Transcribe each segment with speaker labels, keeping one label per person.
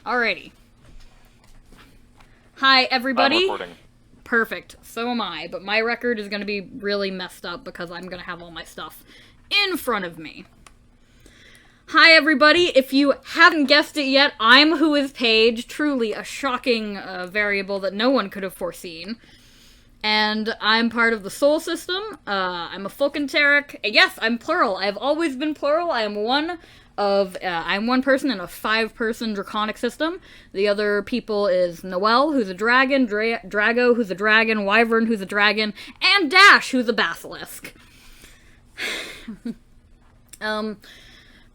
Speaker 1: Alrighty. Hi, everybody.
Speaker 2: I'm recording.
Speaker 1: Perfect. So am I, but my record is going to be really messed up because I'm going to have all my stuff in front of me. Hi, everybody. If you haven't guessed it yet, I'm Who Is Paige. Truly a shocking variable that no one could have foreseen. And I'm part of the Soul System. I'm a Fulkenteric. Yes, I'm plural. I've always been plural. I'm one person in a 5-person draconic system. The other people is Noelle, who's a dragon, Drago, who's a dragon, Wyvern, who's a dragon, and Dash, who's a basilisk.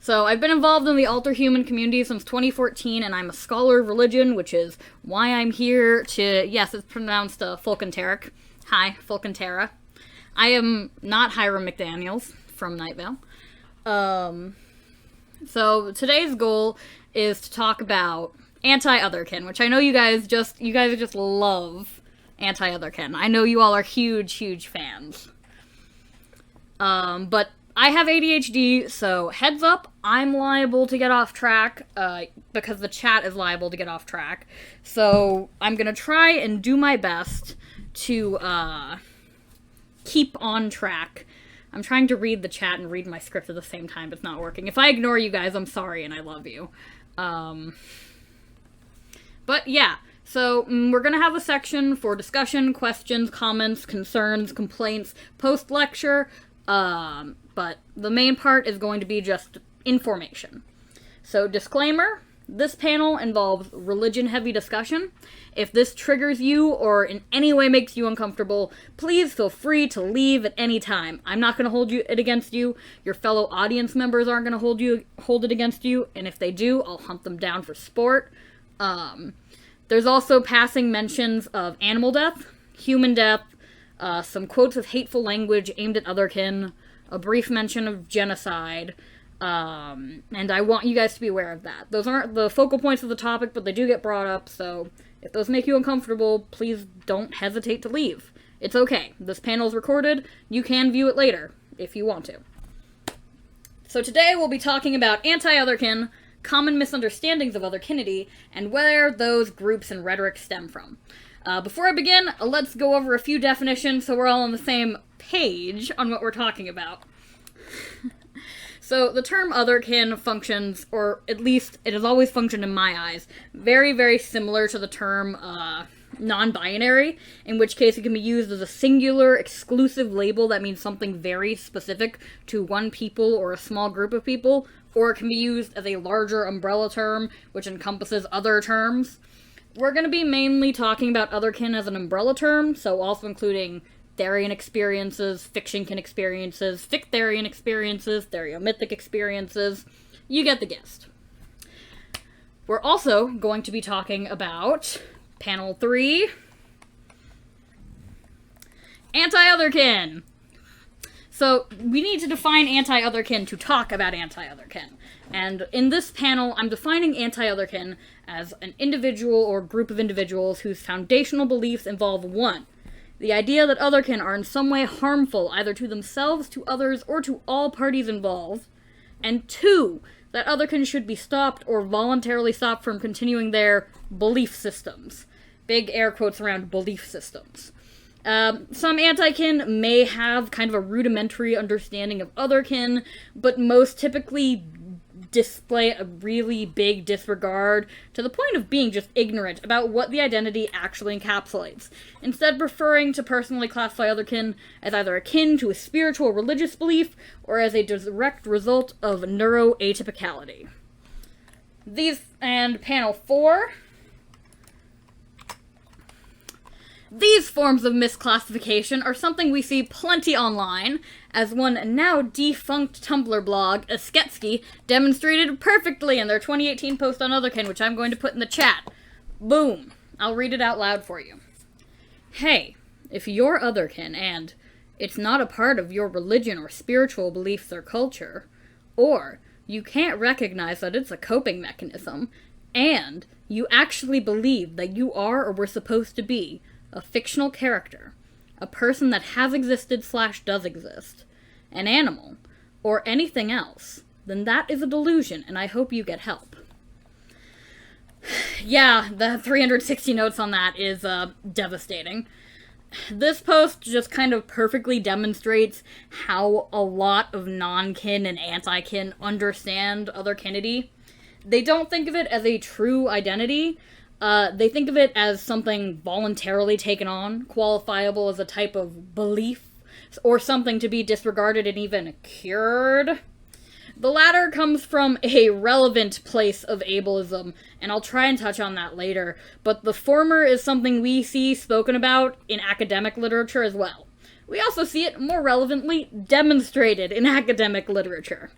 Speaker 1: So I've been involved in the Alter-Human community since 2014, and I'm a scholar of religion, which is why I'm here to, yes, it's pronounced Fulkenteric. Hi, Fulkentera. I am not Hiram McDaniels from Night Vale. So today's goal is to talk about Anti-Otherkin, which I know you guys just love Anti-Otherkin. I know you all are huge, huge fans. But I have ADHD, so heads up, I'm liable to get off track, because the chat is liable to get off track. So I'm gonna try and do my best to, keep on track. I'm trying to read the chat and read my script at the same time, but it's not working. If I ignore you guys, I'm sorry and I love you. But yeah, so we're gonna have a section for discussion, questions, comments, concerns, complaints, post-lecture, but the main part is going to be just information. So disclaimer, this panel involves religion-heavy discussion. If this triggers you or in any way makes you uncomfortable, please feel free to leave at any time. I'm not going to hold it against you. Your fellow audience members aren't going to hold it against you, and if they do, I'll hunt them down for sport. There's also passing mentions of animal death, human death, some quotes of hateful language aimed at otherkin, a brief mention of genocide, and I want you guys to be aware of that. Those aren't the focal points of the topic, but they do get brought up, so if those make you uncomfortable, please don't hesitate to leave. It's okay. This panel is recorded. You can view it later, if you want to. So today we'll be talking about anti-otherkin, common misunderstandings of otherkinity, and where those groups and rhetoric stem from. Before I begin, let's go over a few definitions so we're all on the same page on what we're talking about. So, the term otherkin functions, or at least it has always functioned in my eyes, very, very similar to the term non-binary, in which case it can be used as a singular, exclusive label that means something very specific to one people or a small group of people, or it can be used as a larger umbrella term, which encompasses other terms. We're going to be mainly talking about otherkin as an umbrella term, so also including Therian experiences, fictionkin experiences, Fictherian experiences, Theriomythic experiences. You get the gist. We're also going to be talking about Panel 3, Anti-Otherkin. So, we need to define anti-otherkin to talk about anti-otherkin. And in this panel, I'm defining anti-otherkin as an individual or group of individuals whose foundational beliefs involve 1. The idea that otherkin are in some way harmful either to themselves, to others, or to all parties involved, and 2, that otherkin should be stopped or voluntarily stopped from continuing their belief systems. Big air quotes around belief systems. Some anti-kin may have kind of a rudimentary understanding of otherkin, but most typically display a really big disregard to the point of being just ignorant about what the identity actually encapsulates, instead preferring to personally classify otherkin as either akin to a spiritual or religious belief or as a direct result of neuroatypicality. These, and panel 4. These forms of misclassification are something we see plenty online, as one now defunct Tumblr blog, Asketsky, demonstrated perfectly in their 2018 post on otherkin, which I'm going to put in the chat. Boom. I'll read it out loud for you. Hey, if you're otherkin and it's not a part of your religion or spiritual beliefs or culture, or you can't recognize that it's a coping mechanism, and you actually believe that you are or were supposed to be a fictional character, a person that has existed / does exist, an animal, or anything else, then that is a delusion, and I hope you get help. Yeah, the 360 notes on that is devastating. This post just kind of perfectly demonstrates how a lot of non-kin and anti-kin understand otherkinity. They don't think of it as a true identity. They think of it as something voluntarily taken on, qualifiable as a type of belief, or something to be disregarded and even cured. The latter comes from a relevant place of ableism, and I'll try and touch on that later, but the former is something we see spoken about in academic literature as well. We also see it more relevantly demonstrated in academic literature.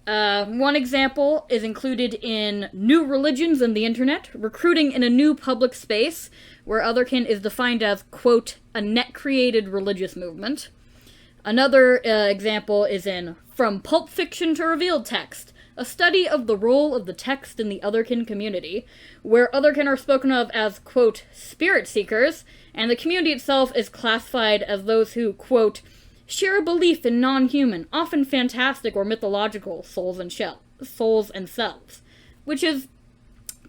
Speaker 1: One example is included in New Religions and the Internet, recruiting in a new public space, where otherkin is defined as, quote, a net-created religious movement. Another example is in From Pulp Fiction to Revealed Text, a study of the role of the text in the otherkin community, where otherkin are spoken of as, quote, spirit seekers, and the community itself is classified as those who, quote, share a belief in non-human, often fantastic or mythological souls and selves, which is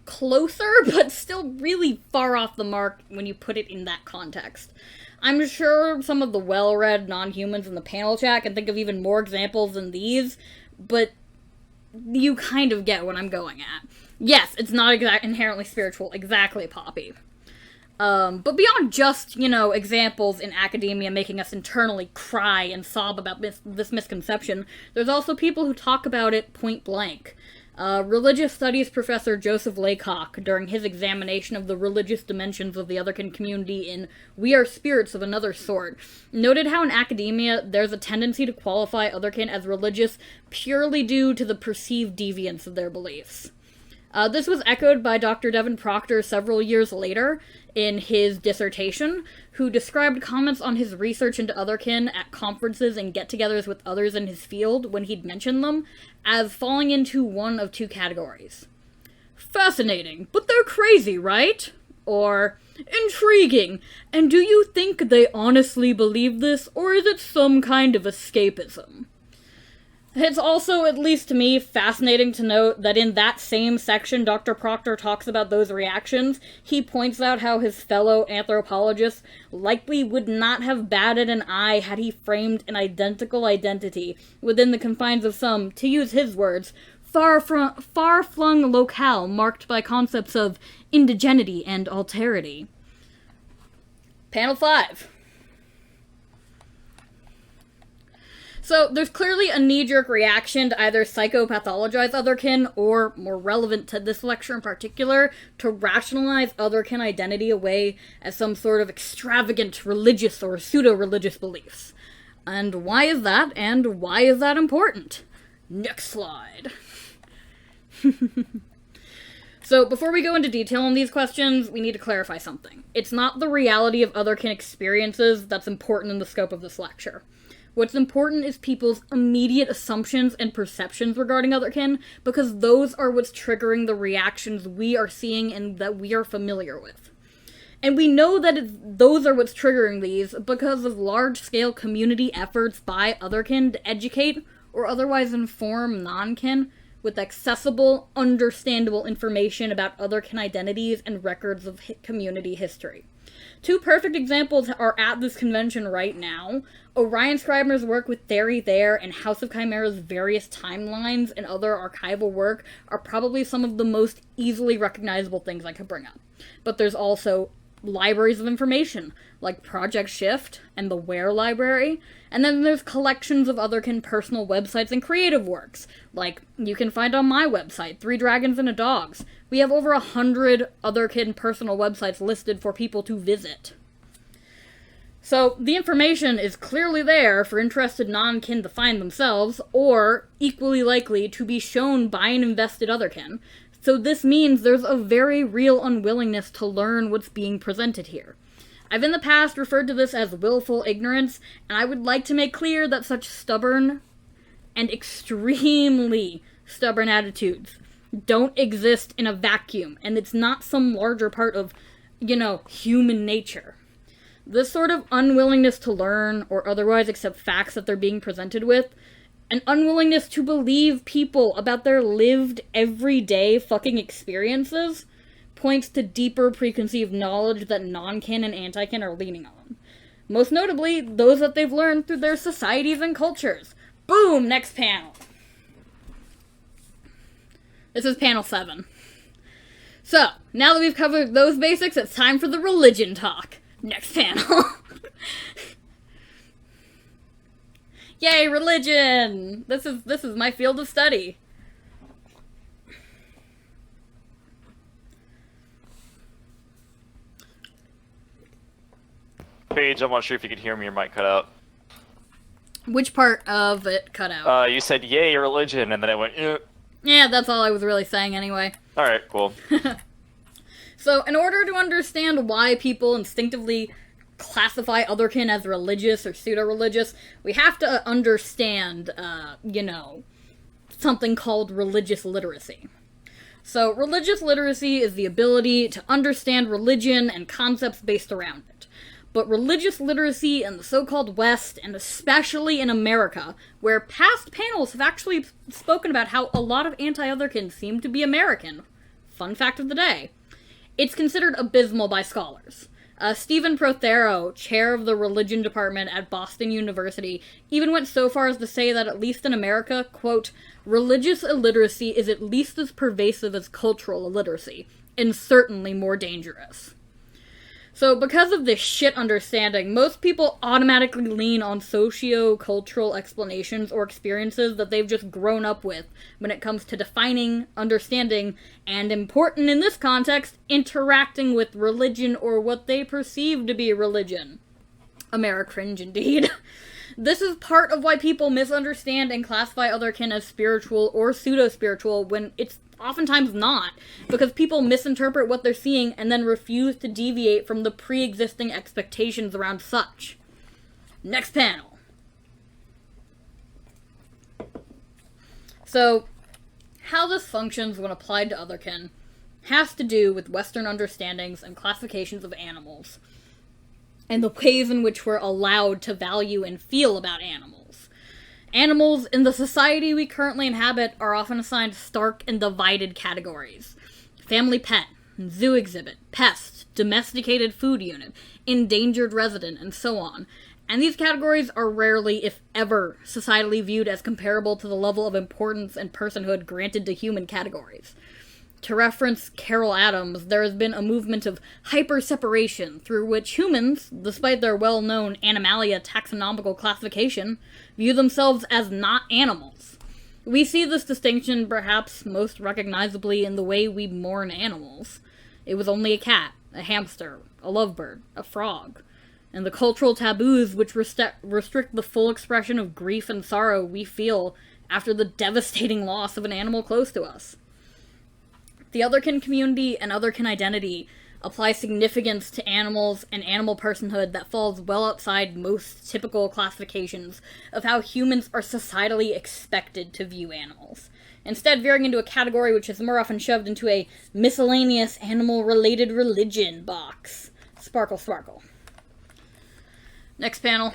Speaker 1: closer, but still really far off the mark when you put it in that context. I'm sure some of the well-read non-humans in the panel chat can think of even more examples than these, but you kind of get what I'm going at. Yes, it's not inherently spiritual, exactly, Poppy. But beyond just, examples in academia making us internally cry and sob about this misconception, there's also people who talk about it point blank. Religious studies professor Joseph Laycock, during his examination of the religious dimensions of the otherkin community in We Are Spirits of Another Sort, noted how in academia there's a tendency to qualify otherkin as religious purely due to the perceived deviance of their beliefs. This was echoed by Dr. Devin Proctor several years later in his dissertation, who described comments on his research into otherkin at conferences and get-togethers with others in his field when he'd mentioned them as falling into one of two categories. Fascinating, but they're crazy, right? Or, intriguing, and do you think they honestly believe this, or is it some kind of escapism? It's also, at least to me, fascinating to note that in that same section Dr. Proctor talks about those reactions, he points out how his fellow anthropologists likely would not have batted an eye had he framed an identical identity within the confines of some, to use his words, far-flung locale marked by concepts of indigeneity and alterity. Panel 5. So, there's clearly a knee-jerk reaction to either psychopathologize otherkin, or, more relevant to this lecture in particular, to rationalize otherkin identity away as some sort of extravagant religious or pseudo-religious beliefs. And why is that, and why is that important? Next slide. So, before we go into detail on these questions, we need to clarify something. It's not the reality of otherkin experiences that's important in the scope of this lecture. What's important is people's immediate assumptions and perceptions regarding otherkin, because those are what's triggering the reactions we are seeing and that we are familiar with. And we know that those are what's triggering these because of large-scale community efforts by otherkin to educate or otherwise inform non-kin with accessible, understandable information about otherkin identities and records of community history. Two perfect examples are at this convention right now. Orion Scribner's work with Theory There and House of Chimera's various timelines and other archival work are probably some of the most easily recognizable things I could bring up. But there's also libraries of information, like Project Shift and the Where Library, and then there's collections of otherkin personal websites and creative works, like you can find on my website, 3 Dragons and a Dogs. We have over 100 otherkin personal websites listed for people to visit. So, the information is clearly there for interested non-kin to find themselves, or equally likely to be shown by an invested otherkin. So this means there's a very real unwillingness to learn what's being presented here. I've in the past referred to this as willful ignorance, and I would like to make clear that such stubborn and extremely stubborn attitudes don't exist in a vacuum, and it's not some larger part of, human nature. This sort of unwillingness to learn or otherwise accept facts that they're being presented with, an unwillingness to believe people about their lived, everyday fucking experiences, points to deeper preconceived knowledge that non-kin and anti-kin are leaning on. Most notably, those that they've learned through their societies and cultures. Boom! Next panel. This is panel 7. So, now that we've covered those basics, it's time for the religion talk. Next panel. Yay, religion! This is my field of study.
Speaker 2: Paige, I'm not sure if you could hear me, your mic cut out.
Speaker 1: Which part of it cut out?
Speaker 2: You said, yay, religion, and then I went,
Speaker 1: Yeah, that's all I was really saying anyway.
Speaker 2: Alright, cool.
Speaker 1: So, in order to understand why people instinctively classify otherkin as religious or pseudo-religious, we have to understand, something called religious literacy. So, religious literacy is the ability to understand religion and concepts based around it. But religious literacy in the so-called West, and especially in America, where past panels have actually spoken about how a lot of anti-otherkin seem to be American. Fun fact of the day. It's considered abysmal by scholars. Stephen Prothero, chair of the religion department at Boston University, even went so far as to say that at least in America, quote, religious illiteracy is at least as pervasive as cultural illiteracy, and certainly more dangerous. So, because of this shit understanding, most people automatically lean on socio-cultural explanations or experiences that they've just grown up with when it comes to defining, understanding, and important in this context, interacting with religion or what they perceive to be religion. Americringe indeed. This is part of why people misunderstand and classify otherkin as spiritual or pseudo-spiritual when it's oftentimes not, because people misinterpret what they're seeing and then refuse to deviate from the pre-existing expectations around such. Next panel. So, how this functions when applied to otherkin has to do with Western understandings and classifications of animals, and the ways in which we're allowed to value and feel about animals. Animals in the society we currently inhabit are often assigned stark and divided categories. Family pet, zoo exhibit, pest, domesticated food unit, endangered resident, and so on. And these categories are rarely, if ever, societally viewed as comparable to the level of importance and personhood granted to human categories. To reference Carol Adams, there has been a movement of hyper-separation through which humans, despite their well-known Animalia taxonomical classification, view themselves as not animals. We see this distinction perhaps most recognizably in the way we mourn animals. It was only a cat, a hamster, a lovebird, a frog, and the cultural taboos which restrict the full expression of grief and sorrow we feel after the devastating loss of an animal close to us. The otherkin community and otherkin identity apply significance to animals and animal personhood that falls well outside most typical classifications of how humans are societally expected to view animals, instead veering into a category which is more often shoved into a miscellaneous animal-related religion box. Sparkle, sparkle. Next panel.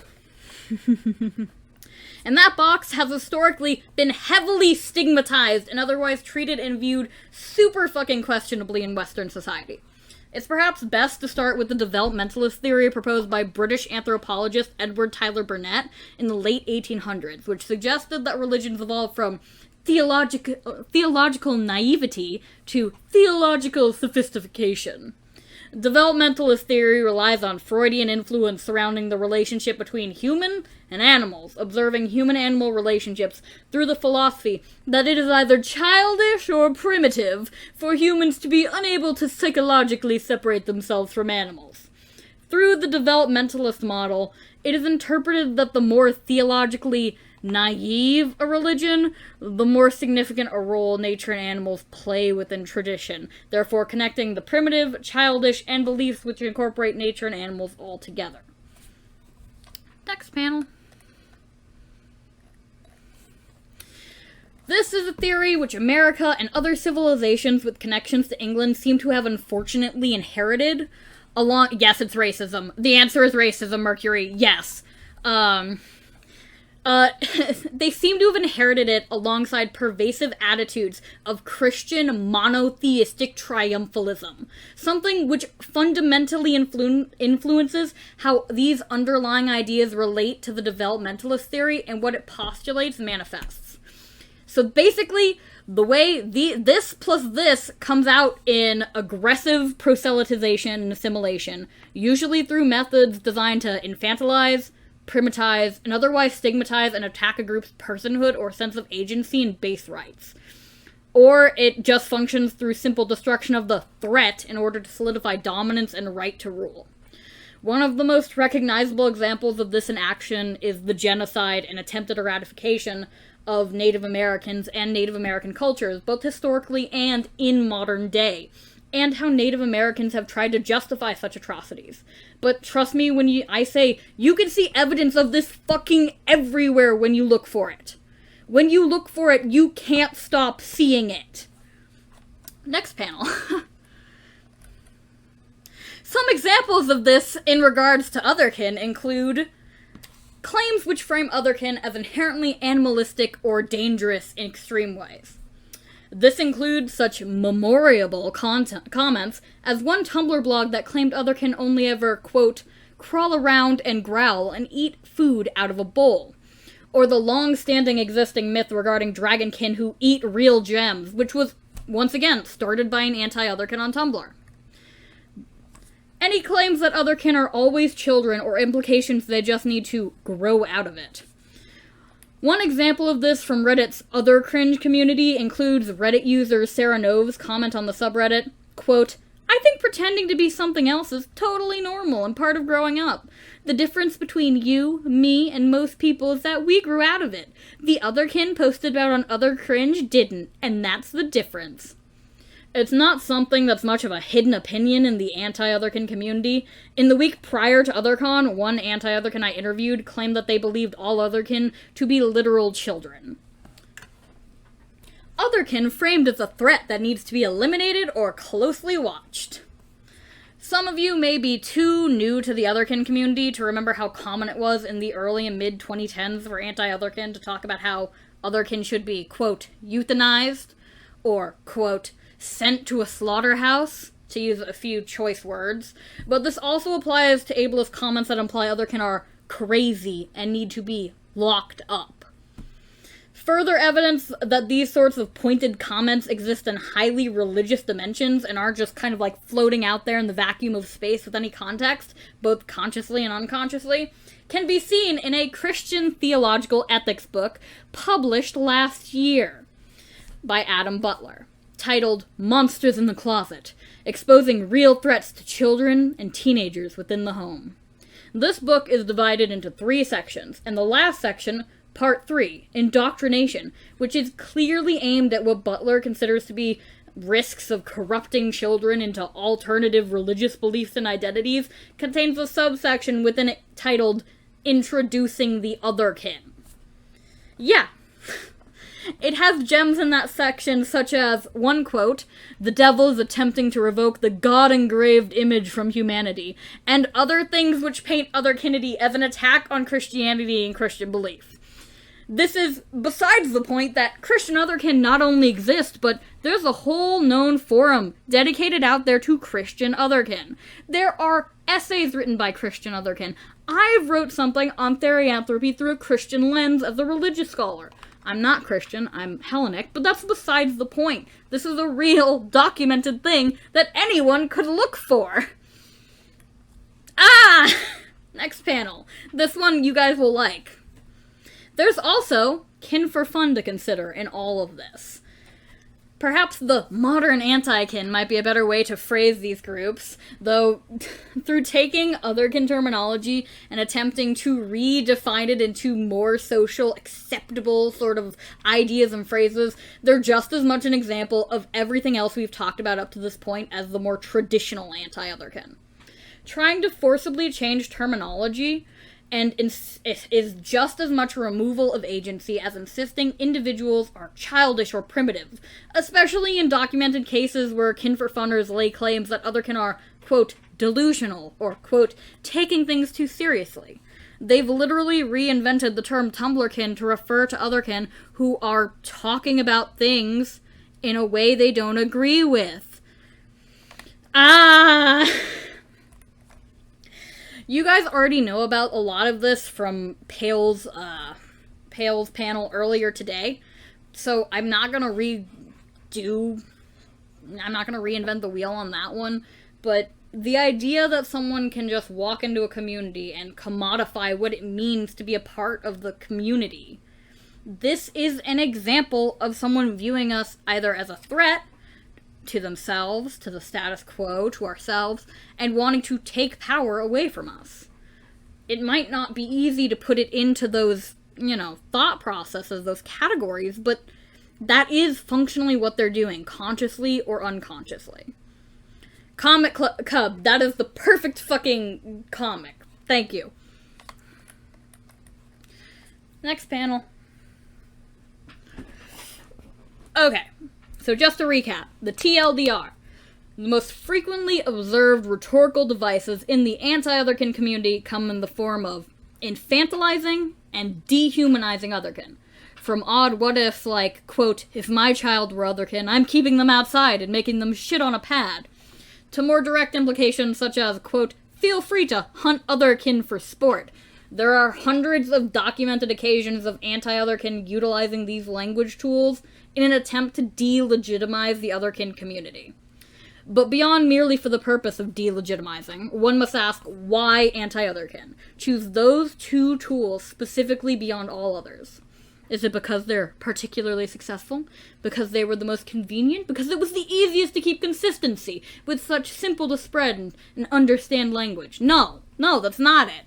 Speaker 1: And that box has historically been heavily stigmatized and otherwise treated and viewed super fucking questionably in Western society. It's perhaps best to start with the developmentalist theory proposed by British anthropologist Edward Tyler Burnett in the late 1800s, which suggested that religions evolved from theological naivety to theological sophistication. Developmentalist theory relies on Freudian influence surrounding the relationship between human and animals, observing human-animal relationships through the philosophy that it is either childish or primitive for humans to be unable to psychologically separate themselves from animals. Through the developmentalist model, it is interpreted that the more theologically naive a religion, the more significant a role nature and animals play within tradition, therefore connecting the primitive, childish, and beliefs which incorporate nature and animals all together. Next panel. This is a theory which America and other civilizations with connections to England seem to have unfortunately inherited along... Yes, it's racism. The answer is racism, Mercury. Yes. They seem to have inherited it alongside pervasive attitudes of Christian monotheistic triumphalism, something which fundamentally influences how these underlying ideas relate to the developmentalist theory and what it postulates manifests. So basically, the way this plus this comes out in aggressive proselytization and assimilation, usually through methods designed to infantilize, primitize, and otherwise stigmatize and attack a group's personhood or sense of agency and base rights. Or it just functions through simple destruction of the threat in order to solidify dominance and right to rule. One of the most recognizable examples of this in action is the genocide and attempted eradication of Native Americans and Native American cultures, both historically and in modern day, and how Native Americans have tried to justify such atrocities. But trust me when I say you can see evidence of this fucking everywhere when you look for it. When you look for it, you can't stop seeing it. Next panel. Some examples of this in regards to Otherkin include claims which frame Otherkin as inherently animalistic or dangerous in extreme ways. This includes such memorable comments as one Tumblr blog that claimed Otherkin only ever, quote, crawl around and growl and eat food out of a bowl. Or the long-standing existing myth regarding dragonkin who eat real gems, which was, once again, started by an anti-Otherkin on Tumblr. Any claims that Otherkin are always children or implications they just need to grow out of it. One example of this from Reddit's Other Cringe community includes Reddit user Sarah Nove's comment on the subreddit, quote, I think pretending to be something else is totally normal and part of growing up. The difference between you, me, and most people is that we grew out of it. The Otherkin posted about on Other Cringe didn't, and that's the difference. It's not something that's much of a hidden opinion in the anti-Otherkin community. In the week prior to OtherCon, one anti-Otherkin I interviewed claimed that they believed all Otherkin to be literal children. Otherkin framed as a threat that needs to be eliminated or closely watched. Some of you may be too new to the Otherkin community to remember how common it was in the early and mid-2010s for anti-Otherkin to talk about how Otherkin should be, quote, euthanized, or, quote, sent to a slaughterhouse, to use a few choice words, but this also applies to ableist comments that imply Otherkin are crazy and need to be locked up. Further evidence that these sorts of pointed comments exist in highly religious dimensions and aren't just kind of like floating out there in the vacuum of space with any context, both consciously and unconsciously, can be seen in a Christian theological ethics book published last year by Adam Butler, titled Monsters in the Closet, Exposing Real Threats to Children and Teenagers Within the Home. This book is divided into 3 sections, and the last section, Part 3, Indoctrination, which is clearly aimed at what Butler considers to be risks of corrupting children into alternative religious beliefs and identities, contains a subsection within it titled Introducing the Otherkin. Yeah. It has gems in that section such as, one quote, the devil is attempting to revoke the God-engraved image from humanity, and other things which paint Otherkinity as an attack on Christianity and Christian belief. This is besides the point that Christian Otherkin not only exist, but there's a whole known forum dedicated out there to Christian Otherkin. There are essays written by Christian Otherkin. I've wrote something on therianthropy through a Christian lens as a religious scholar. I'm not Christian, I'm Hellenic, but that's besides the point. This is a real, documented thing that anyone could look for. Next panel. This one you guys will like. There's also kin for fun to consider in all of this. Perhaps the modern anti-kin might be a better way to phrase these groups, though through taking Otherkin terminology and attempting to redefine it into more social, acceptable sort of ideas and phrases, they're just as much an example of everything else we've talked about up to this point as the more traditional anti-Otherkin. Trying to forcibly change terminology and is just as much a removal of agency as insisting individuals are childish or primitive, especially in documented cases where kin for funners lay claims that Otherkin are, quote, delusional, or, quote, taking things too seriously. They've literally reinvented the term Tumblrkin to refer to otherkin who are talking about things in a way they don't agree with. You guys already know about a lot of this from Pale's panel earlier today, so I'm not gonna reinvent the wheel on that one, but the idea that someone can just walk into a community and commodify what it means to be a part of the community. This is an example of someone viewing us either as a threat to themselves, to the status quo, to ourselves, and wanting to take power away from us. It might not be easy to put it into those, thought processes, those categories, but that is functionally what they're doing, consciously or unconsciously. Comic Cub, that is the perfect fucking comic. Thank you. Next panel. Okay, so just to recap, the TLDR. The most frequently observed rhetorical devices in the anti-otherkin community come in the form of infantilizing and dehumanizing otherkin. From odd what-ifs like, quote, if my child were otherkin, I'm keeping them outside and making them shit on a pad, to more direct implications such as, quote, feel free to hunt otherkin for sport. There are hundreds of documented occasions of anti-otherkin utilizing these language tools in an attempt to delegitimize the otherkin community. But beyond merely for the purpose of delegitimizing, one must ask, why anti-otherkin? Choose those two tools specifically beyond all others. Is it because they're particularly successful? Because they were the most convenient? Because it was the easiest to keep consistency with such simple to spread and understand language? No, that's not it.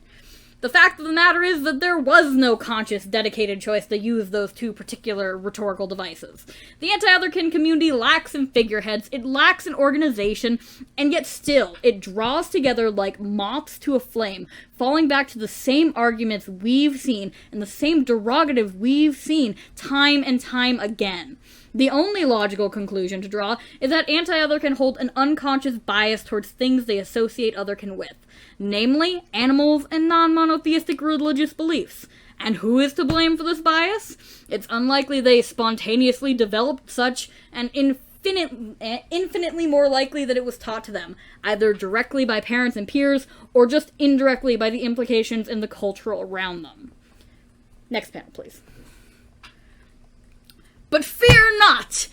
Speaker 1: The fact of the matter is that there was no conscious, dedicated choice to use those two particular rhetorical devices. The anti-otherkin community lacks in figureheads, it lacks in organization, and yet still, it draws together like moths to a flame, falling back to the same arguments we've seen and the same derogative we've seen time and time again. The only logical conclusion to draw is that anti-otherkin hold an unconscious bias towards things they associate otherkin with, namely animals and non-monotheistic religious beliefs. And who is to blame for this bias? It's unlikely they spontaneously developed such, and infinitely more likely that it was taught to them, either directly by parents and peers, or just indirectly by the implications in the culture around them. Next panel, please. But fear not!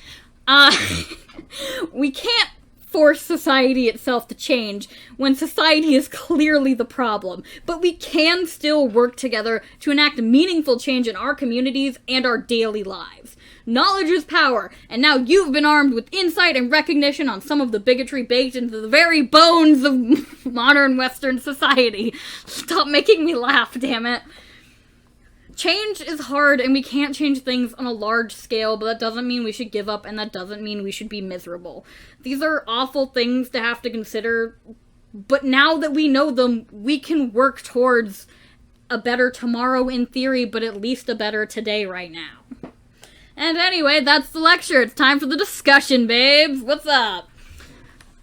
Speaker 1: We can't force society itself to change when society is clearly the problem, but we can still work together to enact meaningful change in our communities and our daily lives. Knowledge is power, and now you've been armed with insight and recognition on some of the bigotry baked into the very bones of modern Western society. Stop making me laugh, damn it. Change is hard, and we can't change things on a large scale, but that doesn't mean we should give up, and that doesn't mean we should be miserable. These are awful things to have to consider, but now that we know them, we can work towards a better tomorrow in theory, but at least a better today right now. And anyway, that's the lecture. It's time for the discussion, babes. What's up?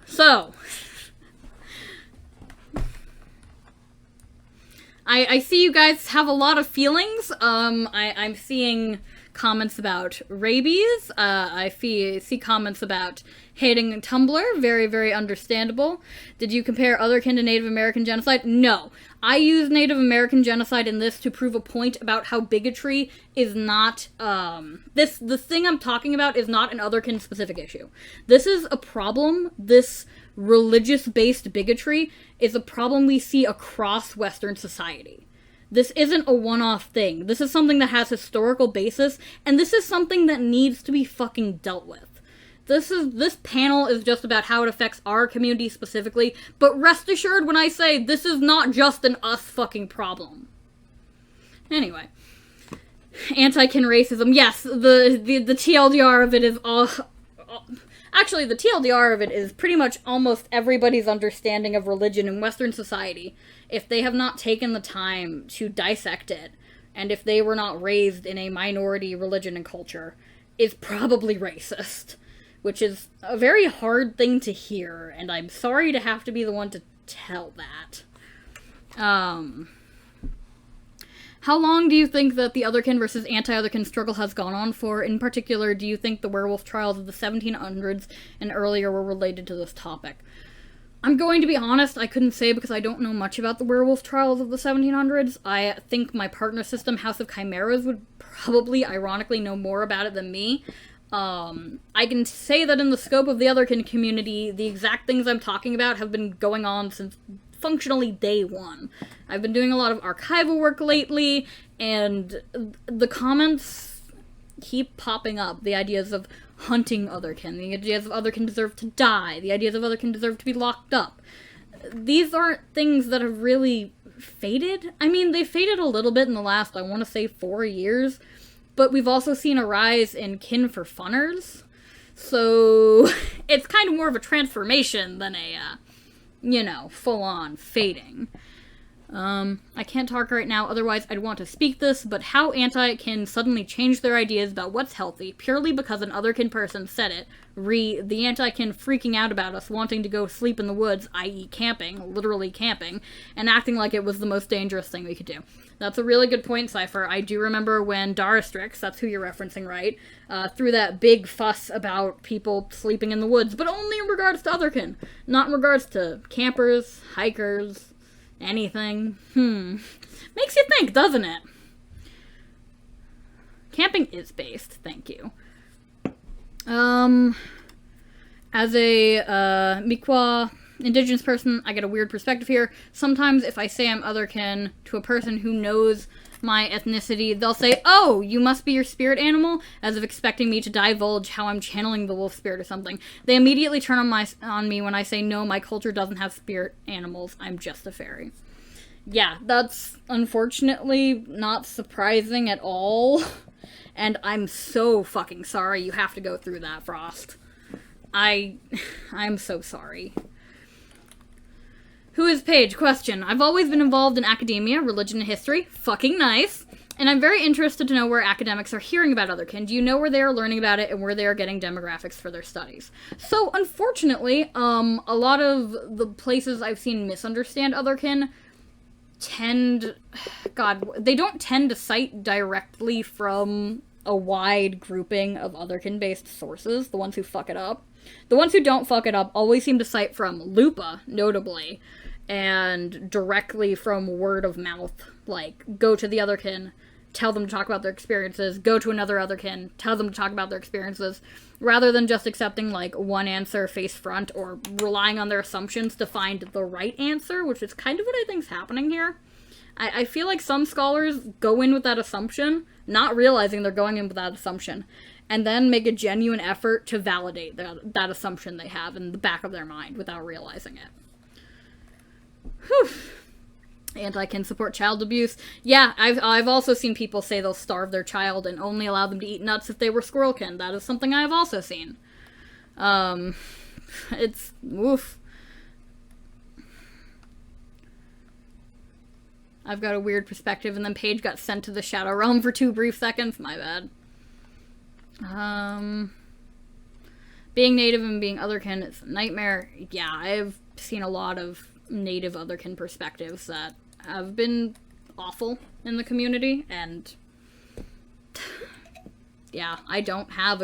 Speaker 1: So, I see you guys have a lot of feelings. I'm seeing comments about rabies. I see comments about hating Tumblr. Very, very understandable. Did you compare otherkin to Native American genocide? No. I use Native American genocide in this to prove a point about how bigotry is not, the thing I'm talking about is not an otherkin specific issue. This is a problem, this religious-based bigotry is a problem we see across Western society. This isn't a one-off thing. This is something that has historical basis, and this is something that needs to be fucking dealt with. This panel is just about how it affects our community specifically, but rest assured when I say this is not just an us fucking problem. Anyway. Anti-kin racism. Yes, the TLDR of it is actually, the TLDR of it is pretty much almost everybody's understanding of religion in Western society, if they have not taken the time to dissect it, and if they were not raised in a minority religion and culture, is probably racist. Which is a very hard thing to hear, and I'm sorry to have to be the one to tell that. How long do you think that the Otherkin versus Anti-Otherkin struggle has gone on for? In particular, do you think the werewolf trials of the 1700s and earlier were related to this topic? I'm going to be honest, I couldn't say because I don't know much about the werewolf trials of the 1700s. I think my partner system, House of Chimeras, would probably, ironically, know more about it than me. I can say that in the scope of the Otherkin community, the exact things I'm talking about have been going on since functionally day one. I've been doing a lot of archival work lately, and the comments keep popping up. The ideas of hunting Otherkin, the ideas of Otherkin deserve to die, the ideas of Otherkin deserve to be locked up. These aren't things that have really faded. I mean, they faded a little bit in the last, I want to say, 4 years, but we've also seen a rise in kin for funners, so it's kind of more of a transformation than a, full-on fading. I can't talk right now, otherwise I'd want to speak this, but how anti-kin suddenly changed their ideas about what's healthy purely because an otherkin person said it, the anti-kin freaking out about us wanting to go sleep in the woods, i.e. camping, literally camping, and acting like it was the most dangerous thing we could do. That's a really good point, Cypher. I do remember when Darastrix, that's who you're referencing, right, threw that big fuss about people sleeping in the woods, but only in regards to otherkin, not in regards to campers, hikers, anything. Makes you think, doesn't it? Camping is based, thank you. As a, Mi'kmaq indigenous person, I get a weird perspective here. Sometimes if I say I'm otherkin to a person who knows my ethnicity, they'll say, "Oh, you must be your spirit animal," as if expecting me to divulge how I'm channeling the wolf spirit or something. They immediately turn on me when I say, "No, my culture doesn't have spirit animals. I'm just a fairy." Yeah, that's unfortunately not surprising at all. And I'm so fucking sorry you have to go through that, Frost. I'm so sorry. Who is Paige? Question. I've always been involved in academia, religion, and history. Fucking nice. And I'm very interested to know where academics are hearing about otherkin. Do you know where they are learning about it and where they are getting demographics for their studies? So, unfortunately, a lot of the places I've seen misunderstand otherkin they don't tend to cite directly from a wide grouping of otherkin-based sources, the ones who fuck it up. The ones who don't fuck it up always seem to cite from Lupa, notably, and directly from word of mouth, like, go to the otherkin, tell them to talk about their experiences, go to another otherkin, tell them to talk about their experiences, rather than just accepting, like, one answer face front, or relying on their assumptions to find the right answer, which is kind of what I think's happening here. I feel like some scholars go in with that assumption, not realizing they're going in with that assumption, and then make a genuine effort to validate that assumption they have in the back of their mind without realizing it. Whew. Anti-kin support child abuse. Yeah, I've also seen people say they'll starve their child and only allow them to eat nuts if they were squirrelkin. That is something I've also seen. It's woof. I've got a weird perspective, and then Paige got sent to the Shadow Realm for 2 brief seconds. My bad. Being native and being otherkin is a nightmare. Yeah, I've seen a lot of native otherkin perspectives that have been awful in the community, and yeah, I don't have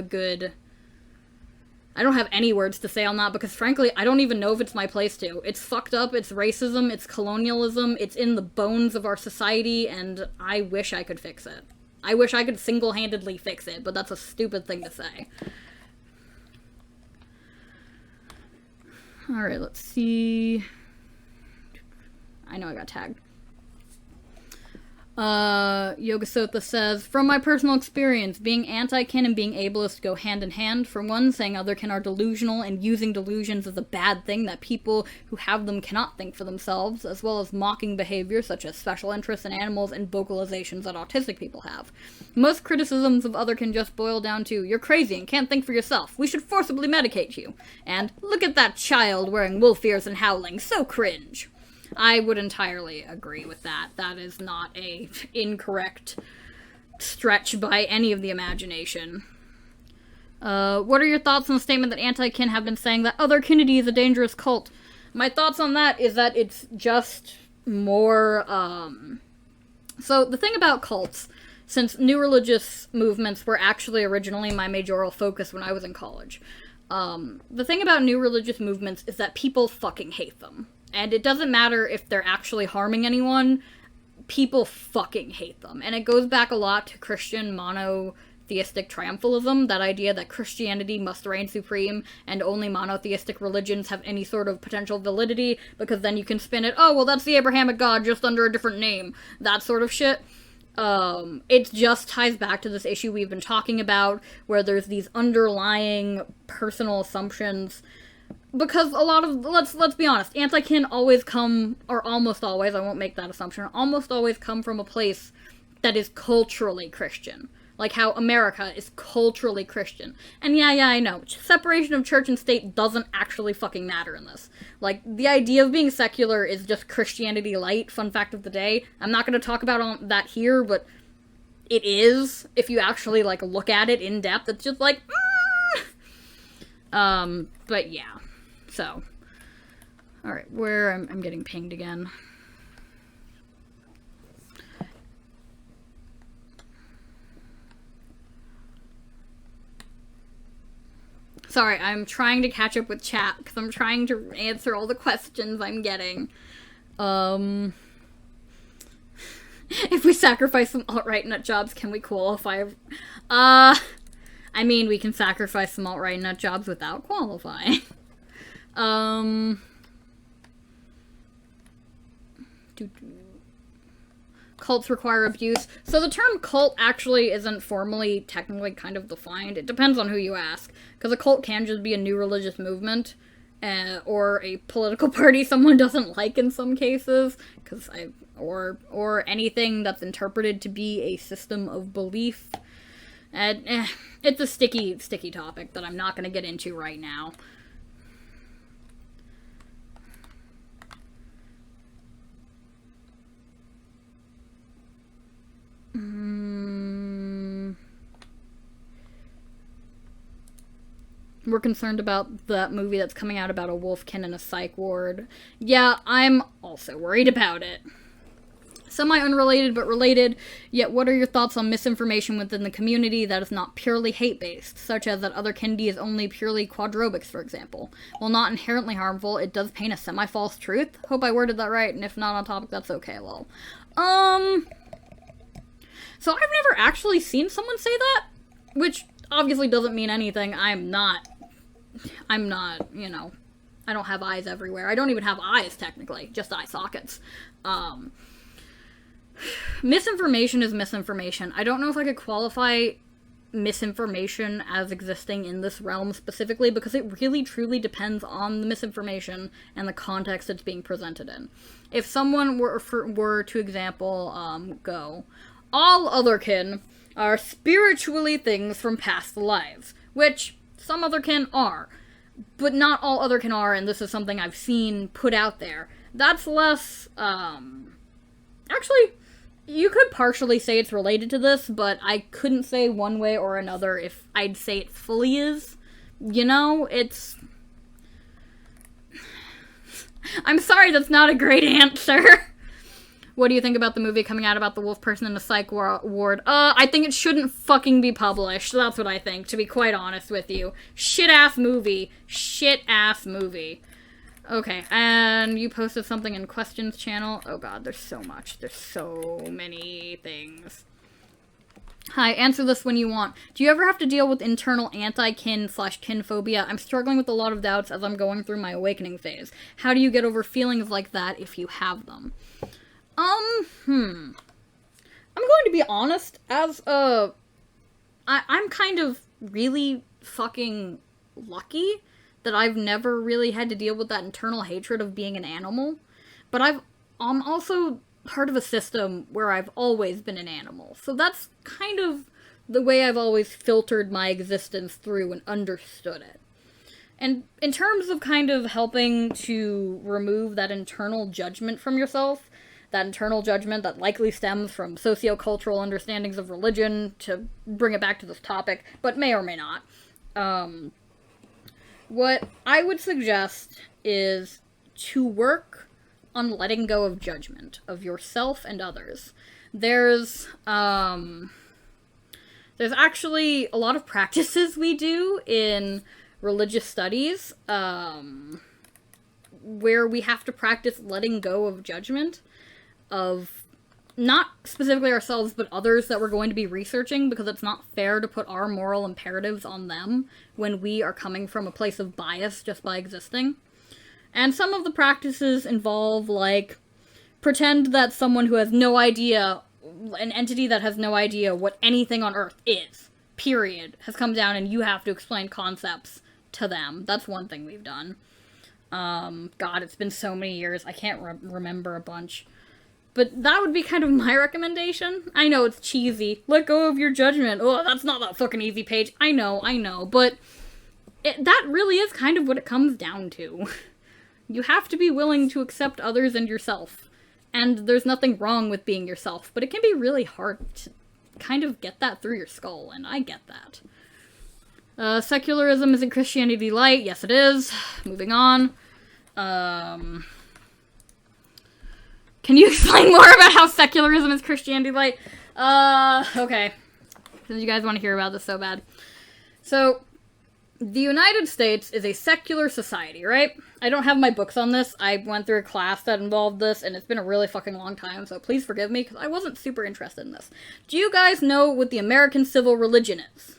Speaker 1: any words to say on that, because frankly, I don't even know if it's my place to. It's fucked up, it's racism, it's colonialism, it's in the bones of our society, and I wish I could fix it. I wish I could single-handedly fix it, but that's a stupid thing to say. Alright, let's see. I know I got tagged. Yogasotha says, from my personal experience, being anti-kin and being ableist go hand in hand. For one, saying otherkin are delusional and using delusions is a bad thing that people who have them cannot think for themselves, as well as mocking behavior such as special interests in animals and vocalizations that autistic people have. Most criticisms of otherkin just boil down to, you're crazy and can't think for yourself, we should forcibly medicate you, and look at that child wearing wolf ears and howling, so cringe. I would entirely agree with that. That is not a incorrect stretch by any of the imagination. What are your thoughts on the statement that anti-kin have been saying that otherkinity is a dangerous cult? My thoughts on that is that it's just more, So the thing about cults, since new religious movements were actually originally my majoral focus when I was in college, the thing about new religious movements is that people fucking hate them. And it doesn't matter if they're actually harming anyone, people fucking hate them. And it goes back a lot to Christian monotheistic triumphalism, that idea that Christianity must reign supreme and only monotheistic religions have any sort of potential validity, because then you can spin it, oh, well, that's the Abrahamic God just under a different name. That sort of shit. It just ties back to this issue we've been talking about, where there's these underlying personal assumptions. Because a lot of, let's be honest, anti-kin always come, or almost always, I won't make that assumption, almost always come from a place that is culturally Christian. Like how America is culturally Christian. And yeah, I know, separation of church and state doesn't actually fucking matter in this. Like, the idea of being secular is just Christianity light, fun fact of the day. I'm not going to talk about that here, but it is, if you actually, like, look at it in depth, it's just like, but yeah. So, alright, where I'm getting pinged again. Sorry, I'm trying to catch up with chat, because I'm trying to answer all the questions I'm getting. If we sacrifice some alt-right nut jobs, can we qualify? I mean, we can sacrifice some alt-right nut jobs without qualifying. Cults require abuse. So the term cult actually isn't formally, technically kind of defined. It depends on who you ask. Because a cult can just be a new religious movement, or a political party someone doesn't like in some cases, or anything that's interpreted to be a system of belief. And it's a sticky topic that I'm not going to get into right now. We're concerned about that movie that's coming out about a wolfkin in a psych ward. Yeah, I'm also worried about it. Semi-unrelated, but related, yet what are your thoughts on misinformation within the community that is not purely hate-based, such as that Otherkin is only purely quadrobics, for example? While not inherently harmful, it does paint a semi-false truth? Hope I worded that right, and if not on topic, that's okay, lol. So I've never actually seen someone say that, which obviously doesn't mean anything. I'm not, you know, I don't have eyes everywhere. I don't even have eyes, technically, just eye sockets. Misinformation is misinformation. I don't know if I could qualify misinformation as existing in this realm specifically, because it really truly depends on the misinformation and the context it's being presented in. If someone were to example, go, all Otherkin are spiritually things from past lives, which some Otherkin are, but not all Otherkin are, and this is something I've seen put out there. That's less, actually, you could partially say it's related to this, but I couldn't say one way or another if I'd say it fully is. You know, it's... I'm sorry, that's not a great answer. What do you think about the movie coming out about the wolf person in the psych ward? I think it shouldn't fucking be published. That's what I think, to be quite honest with you. Shit-ass movie. Shit-ass movie. Okay, and you posted something in questions channel. Oh god, there's so much. There's so many things. Hi, answer this when you want. Do you ever have to deal with internal anti-kin/kin phobia? I'm struggling with a lot of doubts as I'm going through my awakening phase. How do you get over feelings like that if you have them? I'm going to be honest, as, I'm kind of really fucking lucky that I've never really had to deal with that internal hatred of being an animal, but I'm also part of a system where I've always been an animal, so that's kind of the way I've always filtered my existence through and understood it. And in terms of kind of helping to remove that internal judgment from yourself, that internal judgment that likely stems from sociocultural understandings of religion, to bring it back to this topic, but may or may not, what I would suggest is to work on letting go of judgment of yourself and others. There's actually a lot of practices we do in religious studies where we have to practice letting go of judgment of not specifically ourselves, but others that we're going to be researching, because it's not fair to put our moral imperatives on them when we are coming from a place of bias just by existing. And some of the practices involve, like, pretend that someone who has no idea, an entity that has no idea what anything on Earth is, period, has come down and you have to explain concepts to them. That's one thing we've done. God, it's been so many years, I can't remember a bunch. But that would be kind of my recommendation. I know it's cheesy. Let go of your judgment. Oh, that's not that fucking easy page. I know. But that really is kind of what it comes down to. You have to be willing to accept others and yourself. And there's nothing wrong with being yourself. But it can be really hard to kind of get that through your skull. And I get that. Secularism isn't Christianity light. Yes, it is. Moving on. Can you explain more about how secularism is Christianity light? Okay. Since you guys want to hear about this so bad. So, the United States is a secular society, right? I don't have my books on this. I went through a class that involved this, and it's been a really fucking long time, so please forgive me, because I wasn't super interested in this. Do you guys know what the American civil religion is?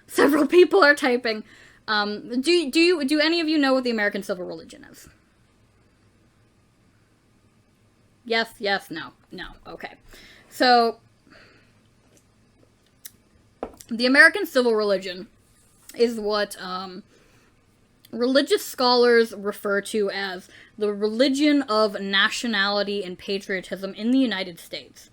Speaker 1: Several people are typing. Do any of you know what the American civil religion is? Yes, no, okay. So, the American civil religion is what religious scholars refer to as the religion of nationality and patriotism in the United States.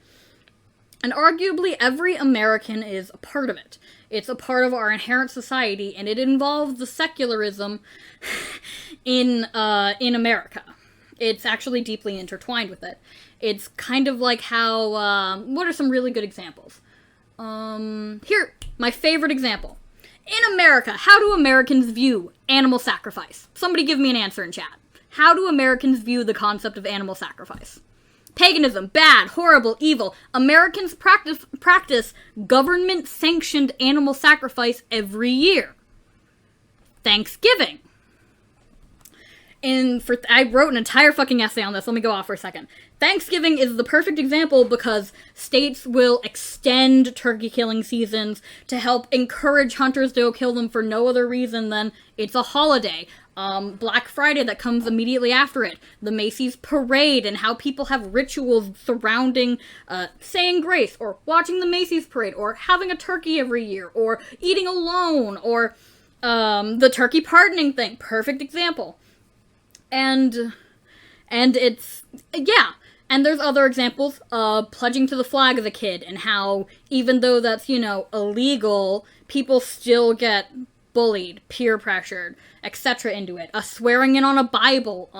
Speaker 1: And arguably every American is a part of it. It's a part of our inherent society, and it involves the secularism in America. It's actually deeply intertwined with it. It's kind of like how, what are some really good examples? Here, my favorite example. In America, how do Americans view animal sacrifice? Somebody give me an answer in chat. How do Americans view the concept of animal sacrifice? Paganism, bad, horrible, evil. Americans practice government-sanctioned animal sacrifice every year. Thanksgiving. I wrote an entire fucking essay on this. Let me go off for a second. Thanksgiving is the perfect example because states will extend turkey killing seasons to help encourage hunters to go kill them for no other reason than it's a holiday. Black Friday that comes immediately after it. The Macy's parade and how people have rituals surrounding saying grace or watching the Macy's parade or having a turkey every year or eating alone or the turkey pardoning thing. Perfect example. And it's, yeah. And there's other examples, pledging to the flag as a kid, and how, even though that's, illegal, people still get bullied, peer pressured, etc. into it. Swearing in on a Bible,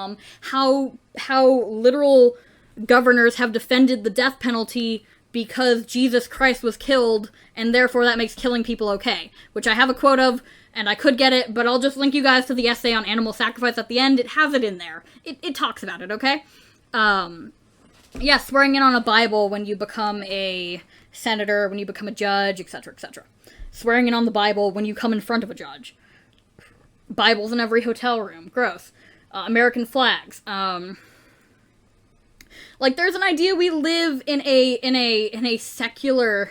Speaker 1: how literal governors have defended the death penalty because Jesus Christ was killed, and therefore that makes killing people okay. Which I have a quote of, and I could get it, but I'll just link you guys to the essay on animal sacrifice at the end. It has it in there. It talks about it, okay? Yeah, swearing in on a Bible when you become a senator, when you become a judge, etc., etc. Swearing in on the Bible when you come in front of a judge. Bibles in every hotel room. Gross. American flags. Like, there's an idea we live in a secular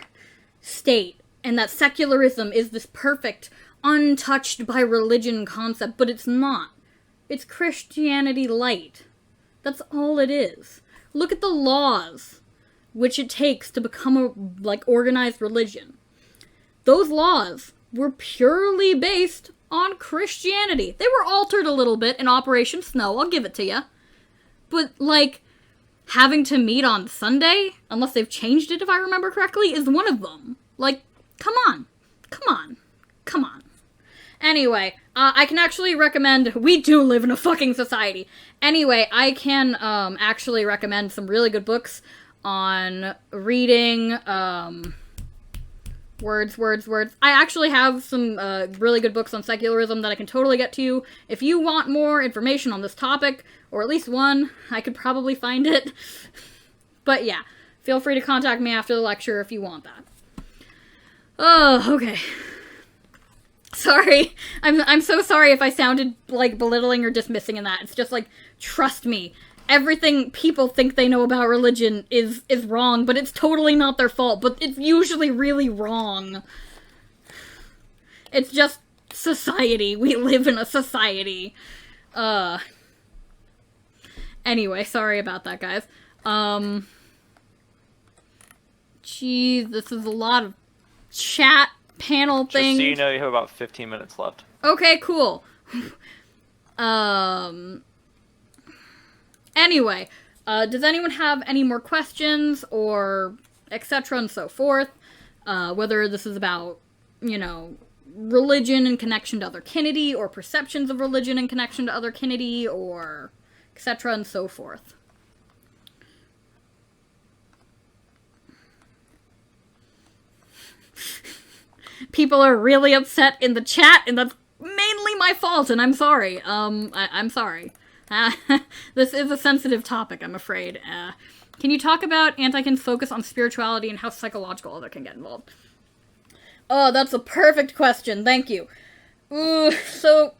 Speaker 1: state, and that secularism is this perfect, untouched by religion concept, but it's not. It's Christianity light. That's all it is. Look at the laws which it takes to become a, organized religion. Those laws were purely based on Christianity. They were altered a little bit in Operation Snow, I'll give it to you. But, having to meet on Sunday, unless they've changed it if I remember correctly, is one of them. Come on. Anyway, I can actually recommend, we do live in a fucking society. Anyway, I can actually recommend some really good books on reading Words. I actually have some really good books on secularism that I can totally get to you. If you want more information on this topic, or at least one, I could probably find it. But yeah, feel free to contact me after the lecture if you want that. Oh, okay. Sorry. I'm so sorry if I sounded like belittling or dismissing in that. It's just like, trust me. Everything people think they know about religion is wrong, but it's totally not their fault, but it's usually really wrong. It's just society. We live in a society. Anyway, sorry about that, guys. Geez, this is a lot of chat panel things.
Speaker 2: Just so you know, you have about 15 minutes left.
Speaker 1: Okay, cool. Anyway, does anyone have any more questions or etc. and so forth? Whether this is about, you know, religion in connection to otherkinity, or perceptions of religion in connection to otherkinity, or etc. and so forth. People are really upset in the chat, and that's mainly my fault, and I'm sorry. I'm sorry. This is a sensitive topic, I'm afraid. Can you talk about Anti-Otherkin's focus on spirituality and how psychological other can get involved? Oh, that's a perfect question. Thank you. So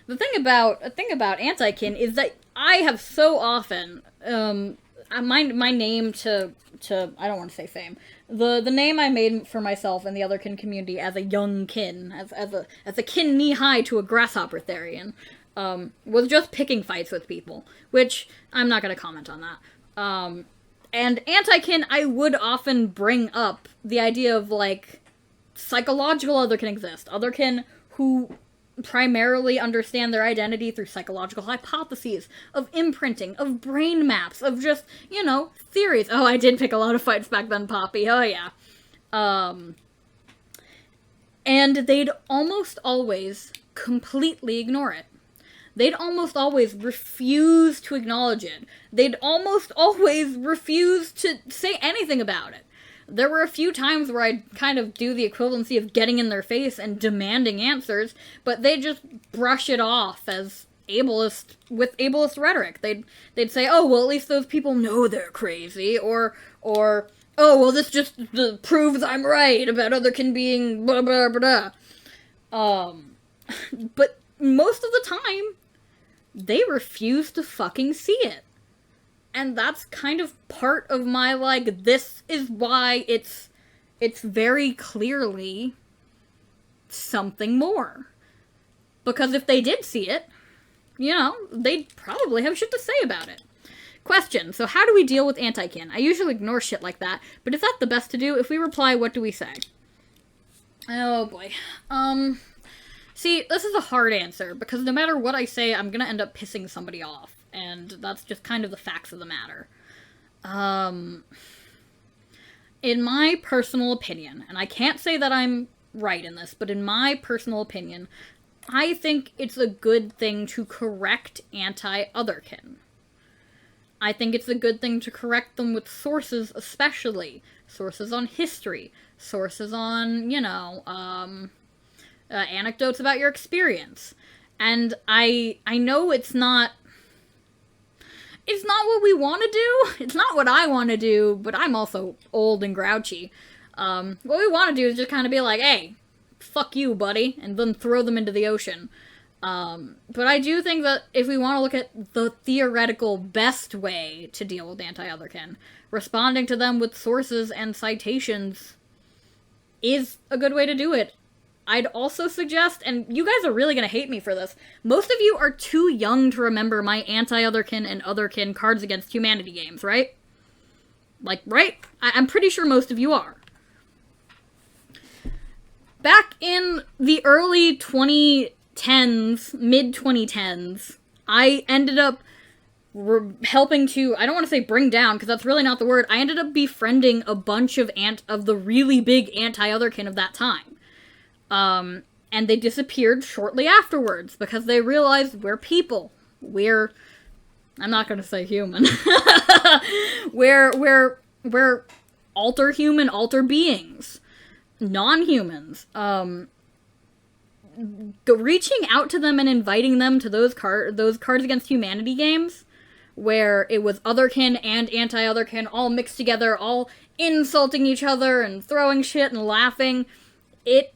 Speaker 1: the thing about Anti-Otherkin is that I have so often my name to I don't want to say fame. The name I made for myself in the Otherkin community as a young kin, as a kin knee high to a grasshopper therian, was just picking fights with people, which I'm not going to comment on that. And Anti-Otherkin, I would often bring up the idea of, like, psychological Otherkin exist. Otherkin who primarily understand their identity through psychological hypotheses, of imprinting, of brain maps, of just, you know, theories. Oh, I did pick a lot of fights back then, Poppy. Oh, yeah. And they'd almost always completely ignore it. They'd almost always refuse to acknowledge it. They'd almost always refuse to say anything about it. There were a few times where I'd kind of do the equivalency of getting in their face and demanding answers, but they'd just brush it off as ableist, with ableist rhetoric. They'd say, oh, well, at least those people know they're crazy, or oh, well, this just proves I'm right about Otherkin being blah, blah, blah, blah. But most of the time, they refuse to fucking see it. And that's kind of part of my, like, this is why it's very clearly something more. Because if they did see it, you know, they'd probably have shit to say about it. Question, so how do we deal with Anti-Otherkin? I usually ignore shit like that, but is that the best to do? If we reply, what do we say? Oh boy. See, this is a hard answer, because no matter what I say, I'm gonna end up pissing somebody off. And that's just kind of the facts of the matter. In my personal opinion, and I can't say that I'm right in this, but in my personal opinion, I think it's a good thing to correct anti-Otherkin. I think it's a good thing to correct them with sources, especially. Sources on history. Sources on, you know, anecdotes about your experience. And I know it's not what we want to do. It's not what I want to do, but I'm also old and grouchy. What we want to do is just kind of be like, hey, fuck you, buddy, and then throw them into the ocean. But I do think that if we want to look at the theoretical best way to deal with anti-Otherkin, responding to them with sources and citations is a good way to do it. I'd also suggest, and you guys are really going to hate me for this, most of you are too young to remember my Anti-Otherkin and Otherkin Cards Against Humanity games, right? Like, right? I'm pretty sure most of you are. Back in the early 2010s, mid-2010s, I ended up helping to, I don't want to say bring down, because that's really not the word, I ended up befriending a bunch of the really big Anti-Otherkin of that time. And they disappeared shortly afterwards because they realized we're people. I'm not gonna say human. we're alter human, alter beings. non-humans, reaching out to them and inviting them to those Cards Against Humanity games, where it was Otherkin and Anti-Otherkin all mixed together, all insulting each other and throwing shit and laughing. It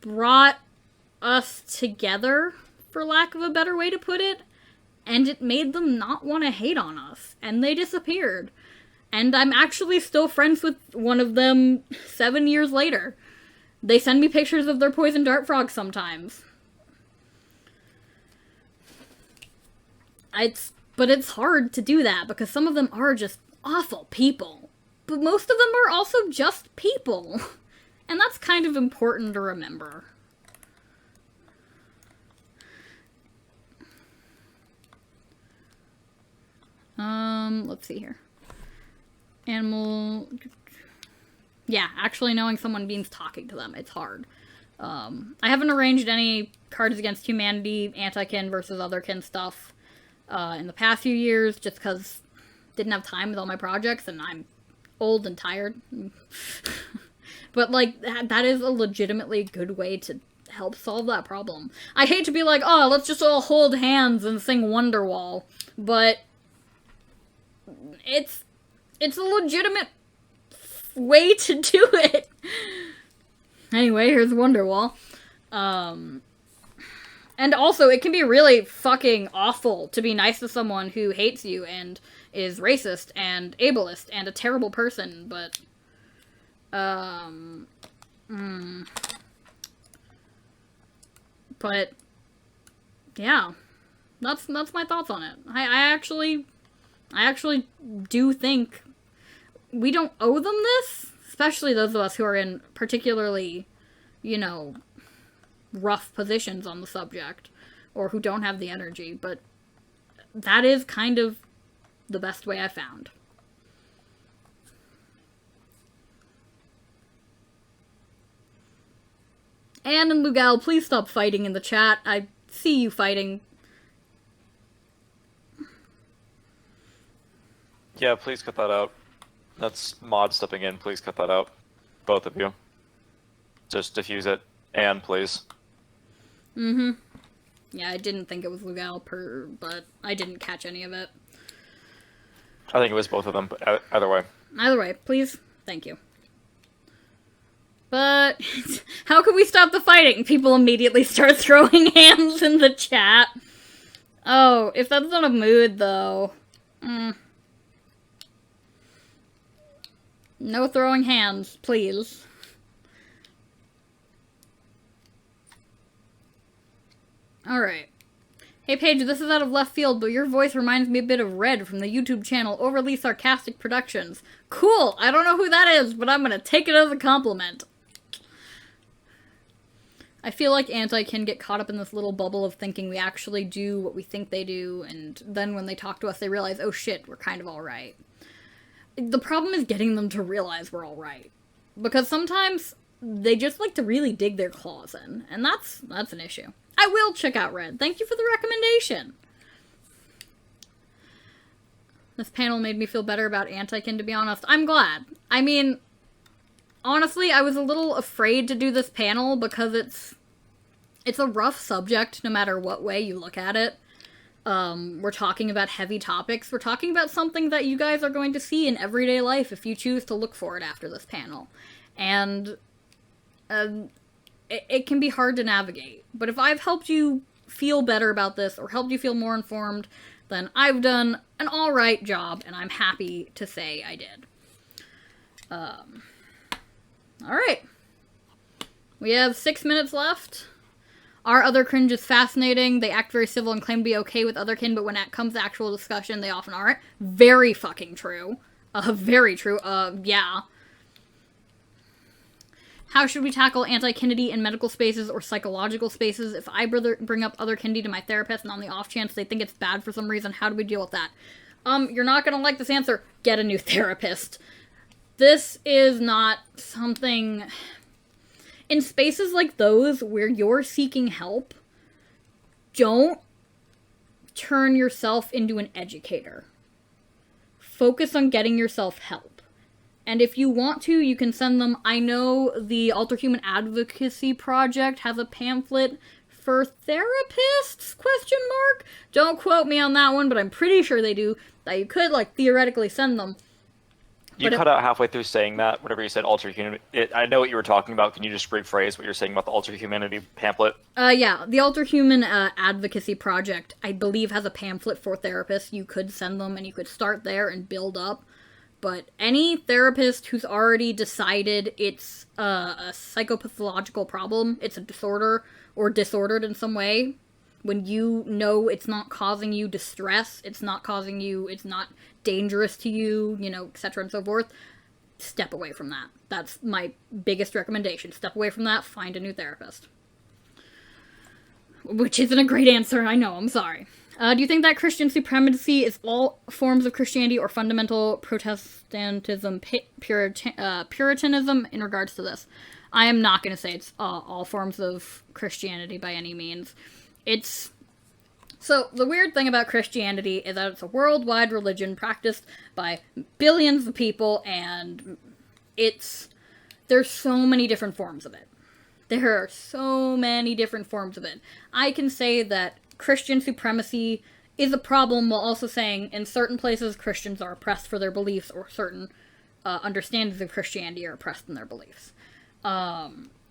Speaker 1: brought us together, for lack of a better way to put it, and it made them not want to hate on us, and they disappeared. And I'm actually still friends with one of them 7 years later. They send me pictures of their poison dart frogs sometimes. But it's hard to do that, because some of them are just awful people. But most of them are also just people. And that's kind of important to remember. Let's see here. Animal... Yeah, actually knowing someone means talking to them. It's hard. I haven't arranged any Cards Against Humanity, Anti-Kin versus Otherkin stuff in the past few years, just because didn't have time with all my projects, and I'm old and tired. But, like, that is a legitimately good way to help solve that problem. I hate to be like, oh, let's just all hold hands and sing Wonderwall, but it's a legitimate way to do it. Anyway, here's Wonderwall. And also, it can be really fucking awful to be nice to someone who hates you and is racist and ableist and a terrible person, but... But, yeah. That's my thoughts on it. I actually do think we don't owe them this, especially those of us who are in particularly, you know, rough positions on the subject, or who don't have the energy, but that is kind of the best way I found. Anne and Lugal, please stop fighting in the chat. I see you fighting.
Speaker 2: Yeah, please cut that out. That's Mod stepping in. Please cut that out. Both of you. Just diffuse it. Anne, please.
Speaker 1: Mm-hmm. Yeah, I didn't think it was Lugal, but I didn't catch any of it.
Speaker 2: I think it was both of them, but either way.
Speaker 1: Either way, please. Thank you. But how can we stop the fighting? People immediately start throwing hands in the chat. Oh, if that's not a mood, though. No throwing hands, please. Alright. Hey Paige, this is out of left field, but your voice reminds me a bit of Red from the YouTube channel Overly Sarcastic Productions. Cool! I don't know who that is, but I'm gonna take it as a compliment. I feel like Anti-Kin get caught up in this little bubble of thinking we actually do what we think they do, and then when they talk to us, they realize, oh shit, we're kind of alright. The problem is getting them to realize we're alright. Because sometimes they just like to really dig their claws in, and that's an issue. I will check out Red. Thank you for the recommendation. This panel made me feel better about Anti-Kin, to be honest. I'm glad. I mean, honestly, I was a little afraid to do this panel because it's a rough subject no matter what way you look at it. We're talking about heavy topics. We're talking about something that you guys are going to see in everyday life if you choose to look for it after this panel. And it can be hard to navigate. But if I've helped you feel better about this or helped you feel more informed, then I've done an alright job, and I'm happy to say I did. Alright. We have 6 minutes left. Our Otherkin is fascinating. They act very civil and claim to be okay with Otherkin, but when it comes to actual discussion, they often aren't. Very fucking true. Very true. Yeah. How should we tackle anti-kinity in medical spaces or psychological spaces? If I bring up Otherkinity to my therapist and on the off chance they think it's bad for some reason, how do we deal with that? You're not gonna like this answer. Get a new therapist. This is not something... In spaces like those where you're seeking help, don't turn yourself into an educator. Focus on getting yourself help. And if you want to, you can send them. I know the Alterhuman Advocacy Project has a pamphlet for therapists, question mark? Don't quote me on that one, but I'm pretty sure they do, that you could, like, theoretically send them.
Speaker 2: You cut out halfway through saying that, whatever you said, I know what you were talking about. Can you just rephrase what you're saying about the Alter Humanity pamphlet?
Speaker 1: Yeah, the Alterhuman Advocacy Project, I believe, has a pamphlet for therapists. You could send them, and you could start there and build up. But any therapist who's already decided it's a psychopathological problem, it's a disorder, or disordered in some way, when you know it's not causing you distress, it's not dangerous to you, etc. and so forth, step away from that. That's my biggest recommendation. Step away from that, find a new therapist. Which isn't a great answer, I know, I'm sorry. Do you think that Christian supremacy is all forms of Christianity or fundamental Protestantism, Puritanism in regards to this? I am not going to say it's all forms of Christianity by any means. So, the weird thing about Christianity is that it's a worldwide religion practiced by billions of people, and there's so many different forms of it. There are so many different forms of it. I can say that Christian supremacy is a problem while also saying in certain places Christians are oppressed for their beliefs, or certain understandings of Christianity are oppressed in their beliefs.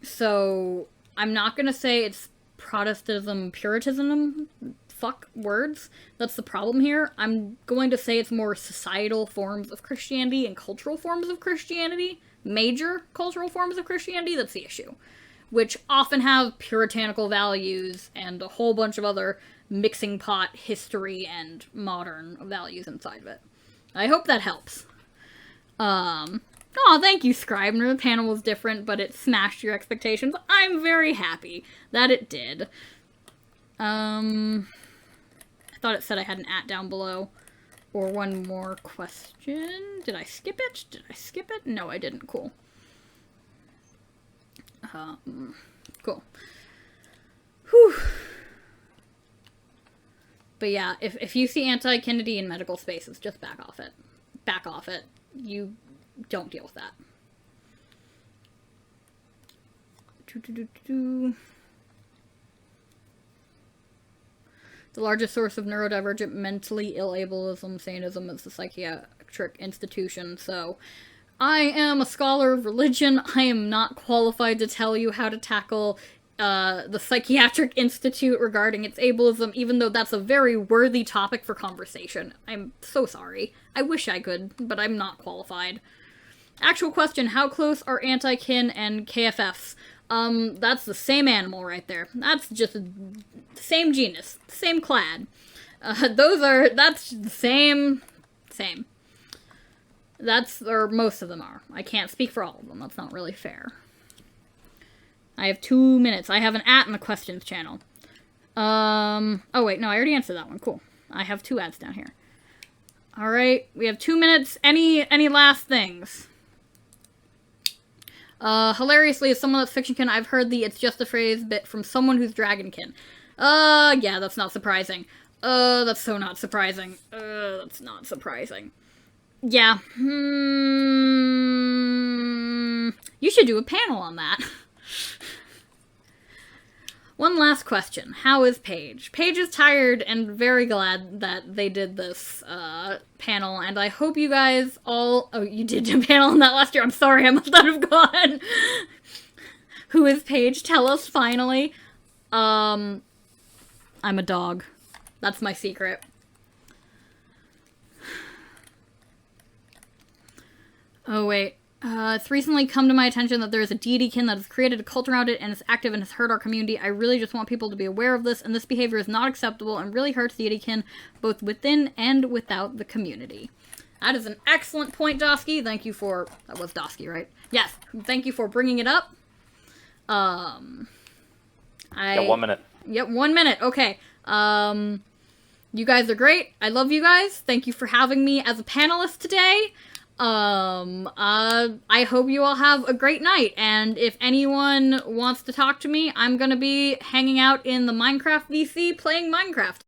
Speaker 1: So I'm not going to say it's Protestantism, Puritanism. Fuck words. That's the problem here. I'm going to say it's more societal forms of Christianity and cultural forms of Christianity. Major cultural forms of Christianity, that's the issue. Which often have puritanical values and a whole bunch of other mixing pot history and modern values inside of it. I hope that helps. Oh, thank you, Scribner. The panel was different, but it smashed your expectations. I'm very happy that it did. I thought it said I had an @ down below. Or one more question. Did I skip it? No, I didn't. Cool. Cool. Whew. But yeah, if you see anti-Kennedy in medical spaces, just back off it. Back off it. You don't deal with that. The largest source of neurodivergent mentally ill ableism, Satanism, is the psychiatric institution, so I am a scholar of religion. I am not qualified to tell you how to tackle the Psychiatric Institute regarding its ableism, even though that's a very worthy topic for conversation. I'm so sorry. I wish I could, but I'm not qualified. Actual question, how close are Anti-Kin and KFFs? That's the same animal right there. That's just the same genus, same clad. That's the same. Or most of them are. I can't speak for all of them. That's not really fair. I have 2 minutes. I have an @ in the questions channel. Oh wait, no, I already answered that one. Cool. I have 2 ads down here. Alright, we have 2 minutes. Any last things? Hilariously, as someone that's fictionkin, I've heard the "it's just a phrase" bit from someone who's dragonkin. Yeah, that's not surprising. That's so not surprising. That's not surprising. Yeah. You should do a panel on that. One last question. How is Paige? Paige is tired and very glad that they did this panel, and I hope you guys all... Oh, you did do a panel on that last year. I'm sorry, I must not have gone. Who is Paige? Tell us, finally. I'm a dog. That's my secret. Oh, wait. It's recently come to my attention that there is a deity-kin that has created a cult around it and is active and has hurt our community. I really just want people to be aware of this, and this behavior is not acceptable and really hurts deity-kin both within and without the community. That is an excellent point, Dosky. Thank you for... That was Dosky, right? Yes. Thank you for bringing it up.
Speaker 2: Yeah, 1 minute.
Speaker 1: Yep, 1 minute. Okay. You guys are great. I love you guys. Thank you for having me as a panelist today. I hope you all have a great night, and if anyone wants to talk to me, I'm gonna be hanging out in the Minecraft VC playing Minecraft.